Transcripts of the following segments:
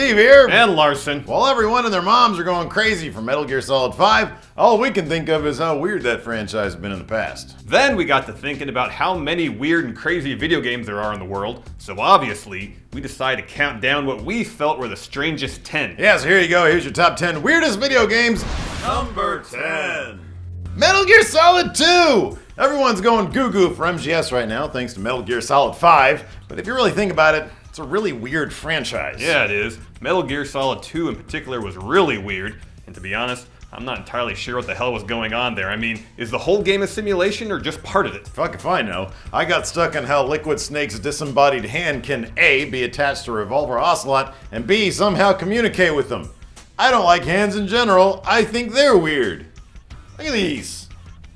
Steve here. And Larson. While everyone and their moms are going crazy for Metal Gear Solid 5, all we can think of is how weird that franchise has been in the past. Then we got to thinking about how many weird and crazy video games there are in the world, so obviously, we decided to count down what we felt were the strangest 10. Yeah, so here you go. Here's your top 10 weirdest video games. Number 10. Metal Gear Solid 2! Everyone's going goo-goo for MGS right now, thanks to Metal Gear Solid 5, but if you really think about it, it's a really weird franchise. Yeah, it is. Metal Gear Solid 2 in particular was really weird, and to be honest, I'm not entirely sure what the hell was going on there. I mean, is the whole game a simulation or just part of it? Fuck if I know. I got stuck on how Liquid Snake's disembodied hand can A, be attached to Revolver Ocelot, and B, somehow communicate with them. I don't like hands in general. I think they're weird. Look at these.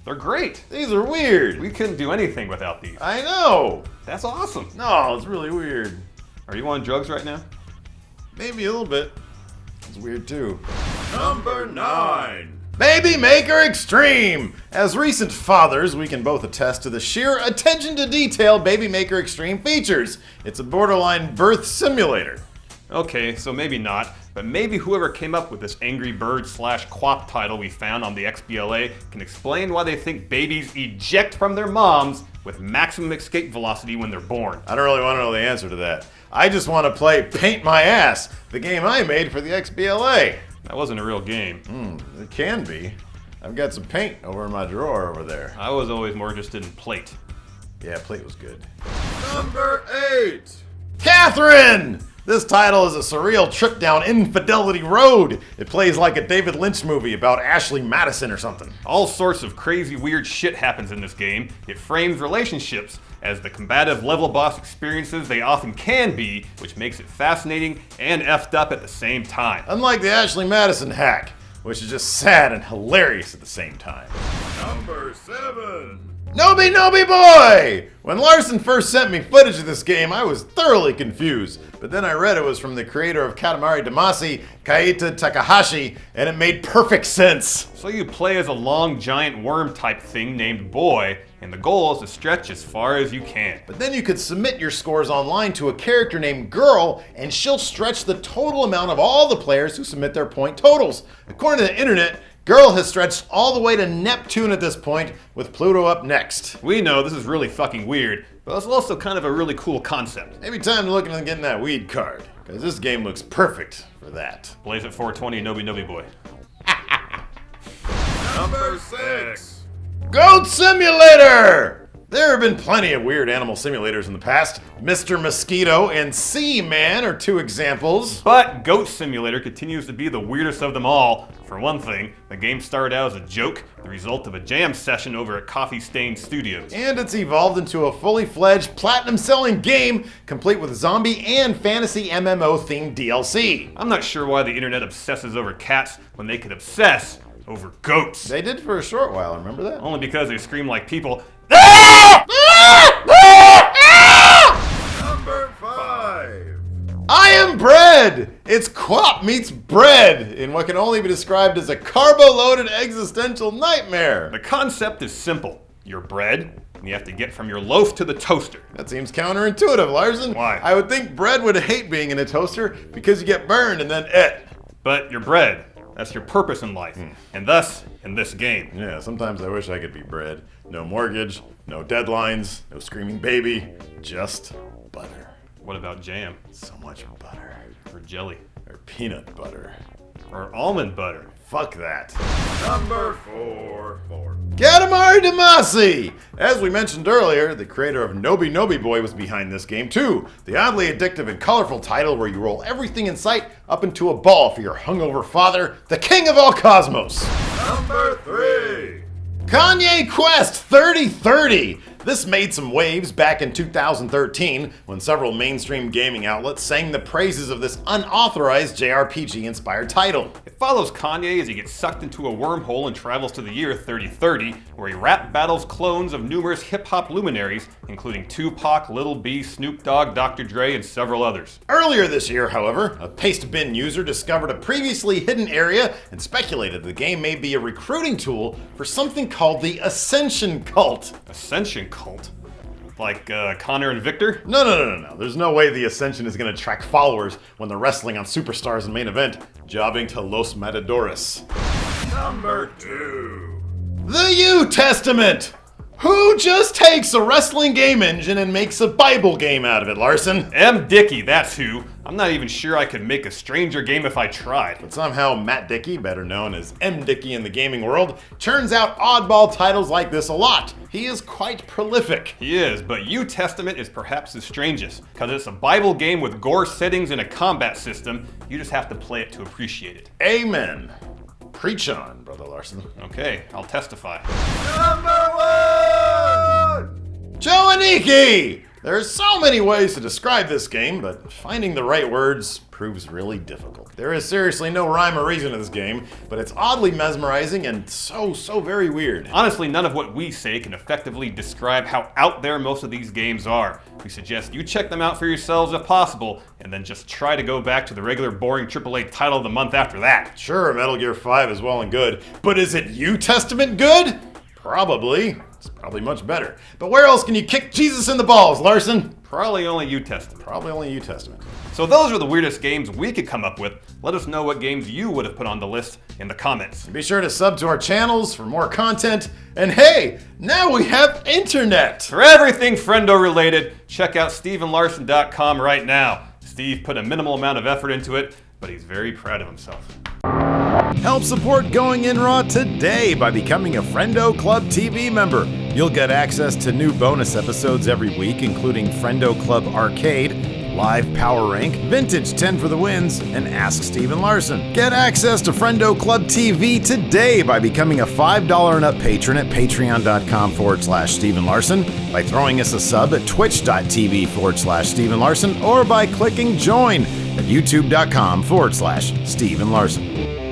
They're great. These are weird. We couldn't do anything without these. I know. That's awesome. No, it's really weird. Are you on drugs right now? Maybe a little bit. It's weird too. Number 9. Baby Maker Extreme! As recent fathers, we can both attest to the sheer attention to detail Baby Maker Extreme features. It's a borderline birth simulator. Okay, so maybe not, but maybe whoever came up with this Angry Bird /Quap title we found on the XBLA can explain why they think babies eject from their moms with maximum escape velocity when they're born. I don't really want to know the answer to that. I just want to play Paint My Ass, the game I made for the XBLA. That wasn't a real game. It can be. I've got some paint over in my drawer over there. I was always more interested in plate. Yeah, plate was good. Number 8. Katherine! This title is a surreal trip down infidelity road. It plays like a David Lynch movie about Ashley Madison or something. All sorts of crazy weird shit happens in this game. It frames relationships as the combative level boss experiences they often can be, which makes it fascinating and effed up at the same time. Unlike the Ashley Madison hack, which is just sad and hilarious at the same time. Number 7. Nobi Nobi Boy! When Larson first sent me footage of this game, I was thoroughly confused. But then I read it was from the creator of Gatamari Dimasi, Kaita Takahashi, and it made perfect sense. So you play as a long giant worm type thing named Boy, and the goal is to stretch as far as you can. But then you could submit your scores online to a character named Girl, and she'll stretch the total amount of all the players who submit their point totals. According to the internet, Girl has stretched all the way to Neptune at this point, with Pluto up next. We know this is really fucking weird, but it's also kind of a really cool concept. Maybe time to look into getting that weed card, because this game looks perfect for that. Blaze at 420, Nobi Nobi Boy. Number 6. Goat Simulator! There have been plenty of weird animal simulators in the past. Mr. Mosquito and Seaman are two examples. But Goat Simulator continues to be the weirdest of them all. For one thing, the game started out as a joke, the result of a jam session over at Coffee Stain Studios. And it's evolved into a fully fledged, platinum-selling game, complete with zombie and fantasy MMO-themed DLC. I'm not sure why the internet obsesses over cats when they could obsess over goats. They did for a short while, remember that? Only because they scream like people. Number 5. I Am Bread! It's Quap meets bread in what can only be described as a carbo-loaded existential nightmare. The concept is simple. You're bread, and you have to get from your loaf to the toaster. That seems counterintuitive, Larson. Why? I would think bread would hate being in a toaster because you get burned and then But you're bread. That's your purpose in life, and thus, in this game. Yeah, sometimes I wish I could be bread. No mortgage, no deadlines, no screaming baby, just butter. What about jam? So much butter. Or jelly? Or peanut butter. Or almond butter? Fuck that. Number 4. Gatamari Dimasi! As we mentioned earlier, the creator of Nobi Nobi Boy was behind this game too. The oddly addictive and colorful title where you roll everything in sight up into a ball for your hungover father, the king of all cosmos. Number 3. Kanye Quest 3030! This made some waves back in 2013 when several mainstream gaming outlets sang the praises of this unauthorized JRPG-inspired title. It follows Kanye as he gets sucked into a wormhole and travels to the year 3030, where he rap battles clones of numerous hip-hop luminaries, including Tupac, Lil B, Snoop Dogg, Dr. Dre, and several others. Earlier this year, however, a Pastebin user discovered a previously hidden area and speculated the game may be a recruiting tool for something called the Ascension Cult. Ascension Cult? Like Connor and Victor? No. There's no way the Ascension is going to attract followers when they're wrestling on Superstars and main event, jobbing to Los Matadores. Number 2. The U Testament! Who just takes a wrestling game engine and makes a Bible game out of it, Larson? M. Dickey, that's who. I'm not even sure I could make a stranger game if I tried. But somehow Matt Dickey, better known as M. Dickey in the gaming world, churns out oddball titles like this a lot. He is quite prolific. He is, but U Testament is perhaps the strangest, because it's a Bible game with gore settings and a combat system. You just have to play it to appreciate it. Amen. Preach on, Brother Larson. Okay, I'll testify. Number 1. Joe Aniki! There's so many ways to describe this game, but finding the right words proves really difficult. There is seriously no rhyme or reason to this game, but it's oddly mesmerizing and so very weird. Honestly, none of what we say can effectively describe how out there most of these games are. We suggest you check them out for yourselves if possible, and then just try to go back to the regular boring AAA title of the month after that. Sure, Metal Gear 5 is well and good, but is it U Testament good? Probably. It's probably much better. But where else can you kick Jesus in the balls, Larson? Probably only U Testament. Probably only U Testament. So those are the weirdest games we could come up with. Let us know what games you would have put on the list in the comments. Be sure to sub to our channels for more content. And hey, now we have internet! For everything Friendo related, check out StevenLarson.com right now. Steve put a minimal amount of effort into it, but he's very proud of himself. Help support Going In Raw today by becoming a Friendo Club TV member. You'll get access to new bonus episodes every week, including Friendo Club Arcade, Live Power Rank, Vintage 10 for the Wins, and Ask Steven Larson. Get access to Friendo Club TV today by becoming a $5 and up patron at patreon.com/Steven Larson, by throwing us a sub at twitch.tv/Steven Larson, or by clicking join at youtube.com/Steven Larson.